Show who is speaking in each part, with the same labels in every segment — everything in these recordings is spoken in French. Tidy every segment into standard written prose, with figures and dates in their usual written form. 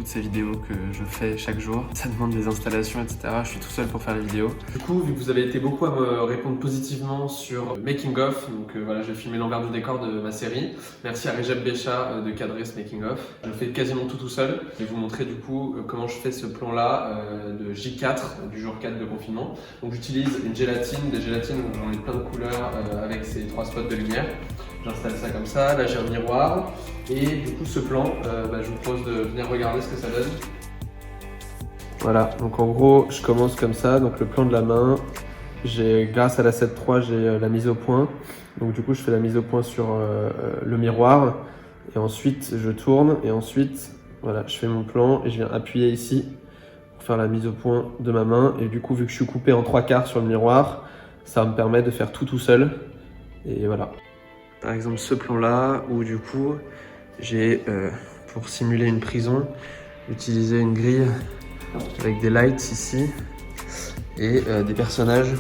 Speaker 1: toutes ces vidéos que je fais chaque jour. Ça demande des installations, etc. Je suis tout seul pour faire les vidéos. Du coup, vu que vous avez été beaucoup à me répondre positivement sur Making of, donc voilà, j'ai filmé l'envers du décor de ma série. Merci à Recep Bécha de cadrer ce Making of. Je le fais quasiment tout seul. Je vais vous montrer du coup comment je fais ce plan-là de J4, du jour 4 de confinement. Donc j'utilise une gélatine, des gélatines où j'en ai plein de couleurs avec ces 3 spots de lumière. J'installe ça comme ça, là j'ai un miroir et du coup ce plan, je vous propose de venir regarder ce que ça donne. Voilà, donc en gros je commence comme ça, donc le plan de la main, grâce à la 7.3 j'ai la mise au point, donc du coup je fais la mise au point sur le miroir et ensuite je tourne et ensuite voilà, je fais mon plan et je viens appuyer ici pour faire la mise au point de ma main et du coup vu que je suis coupé en 3/4 sur le miroir, ça me permet de faire tout seul et voilà. Par exemple ce plan-là, où du coup, j'ai, pour simuler une prison, utilisé une grille avec des lights ici et des personnages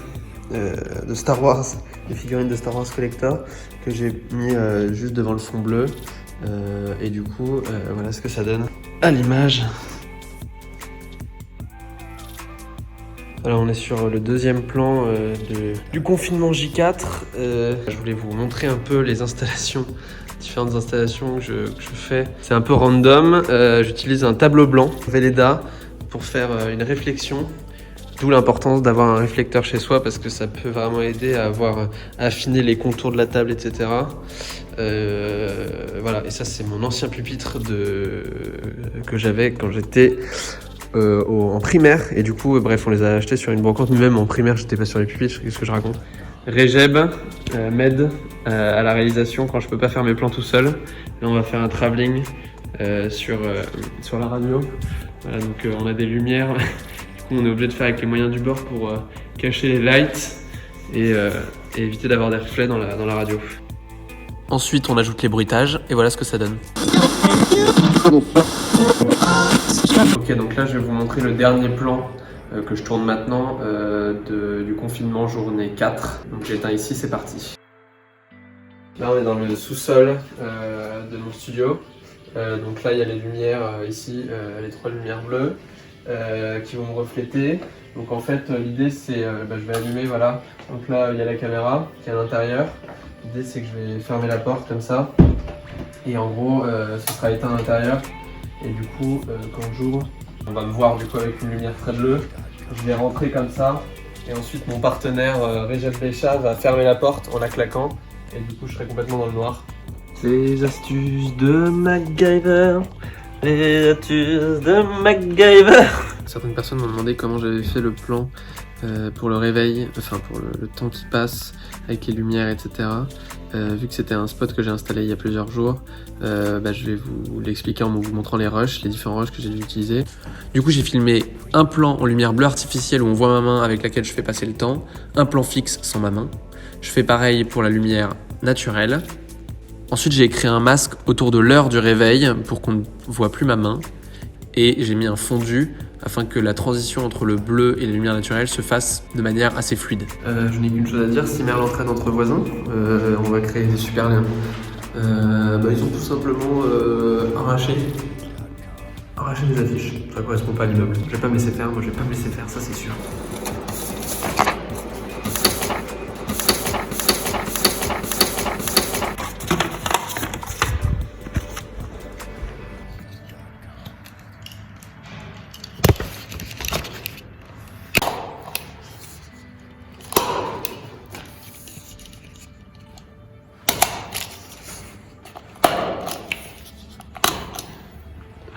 Speaker 1: de Star Wars, des figurines de Star Wars Collector que j'ai mis juste devant le fond bleu. Et du coup, voilà ce que ça donne à l'image. Alors on est sur le deuxième plan du confinement J4. Je voulais vous montrer un peu les installations, différentes installations que je fais. C'est un peu random. J'utilise un tableau blanc Velleda pour faire une réflexion. D'où l'importance d'avoir un réflecteur chez soi parce que ça peut vraiment aider à affiner les contours de la table, etc. Voilà, et ça c'est mon ancien pupitre que j'avais quand j'étais en primaire et du coup bref on les a achetés sur une brocante, mais même en primaire j'étais pas sur les pupitres, qu'est-ce que je raconte. Recep m'aide à la réalisation quand je peux pas faire mes plans tout seul. Là on va faire un travelling sur la radio. Voilà, donc on a des lumières, du coup on est obligé de faire avec les moyens du bord pour cacher les lights et éviter d'avoir des reflets dans la radio. Ensuite on ajoute les bruitages et voilà ce que ça donne. Ok, donc là je vais vous montrer le dernier plan que je tourne maintenant du confinement journée 4. Donc j'éteins ici, c'est parti. Là on est dans le sous-sol de mon studio. Donc là il y a les lumières ici, les 3 lumières bleues qui vont me refléter. Donc en fait l'idée c'est, je vais allumer, voilà. Donc là il y a la caméra qui est à l'intérieur. L'idée c'est que je vais fermer la porte comme ça. Et en gros ce sera éteint à l'intérieur. Et du coup, quand j'ouvre, on va me voir du coup avec une lumière très bleue. Je vais rentrer comme ça. Et ensuite, mon partenaire Recep Bécha va fermer la porte en la claquant. Et du coup, je serai complètement dans le noir. Les astuces de MacGyver. Les astuces de MacGyver. Certaines personnes m'ont demandé comment j'avais fait le plan pour le réveil, enfin pour le temps qui passe avec les lumières, etc. Vu que c'était un spot que j'ai installé il y a plusieurs jours, je vais vous l'expliquer en vous montrant les rushs, les différents rushs que j'ai dû utiliser. Du coup j'ai filmé un plan en lumière bleue artificielle où on voit ma main avec laquelle je fais passer le temps, un plan fixe sans ma main. Je fais pareil pour la lumière naturelle. Ensuite j'ai créé un masque autour de l'heure du réveil pour qu'on ne voit plus ma main. Et j'ai mis un fondu afin que la transition entre le bleu et les lumières naturelles se fasse de manière assez fluide. Je n'ai qu'une chose à dire, si Merle entraîne entre voisins, on va créer des super liens. Ils ont tout simplement arraché des affiches. Ça correspond pas à l'immeuble. Je vais pas me laisser faire, moi je vais pas me laisser faire, ça c'est sûr.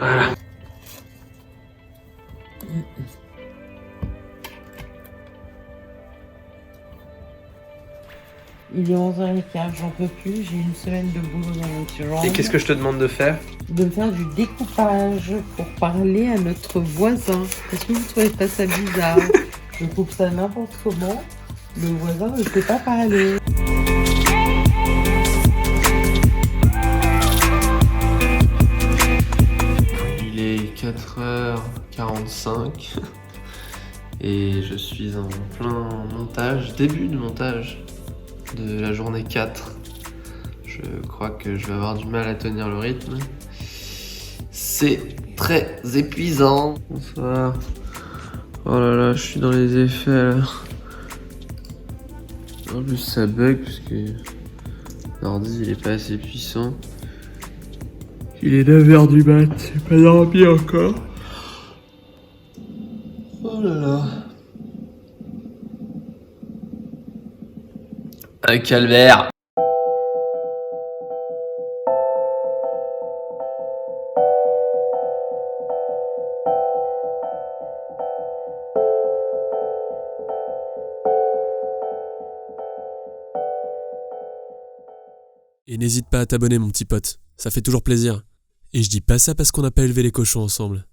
Speaker 1: Voilà.
Speaker 2: Il est 11h15, j'en peux plus, j'ai une semaine de boulot dans mon genre.
Speaker 1: Et qu'est-ce que je te demande de faire?
Speaker 2: De faire du découpage pour parler à notre voisin. Est-ce que vous trouvez pas ça bizarre? Je coupe ça n'importe comment, le voisin ne sait pas parler.
Speaker 1: Il est 4h45 et je suis en plein montage, début de montage de la journée 4. Je crois que je vais avoir du mal à tenir le rythme. C'est très épuisant. Bonsoir. Oh là là, je suis dans les effets là. En plus ça bug parce que l'ordi il est pas assez puissant. Il est 9h du mat, j'ai pas dormi encore. Oh là là. Un calvaire.
Speaker 3: Et n'hésite pas à t'abonner mon petit pote, ça fait toujours plaisir. Et je dis pas ça parce qu'on n'a pas élevé les cochons ensemble.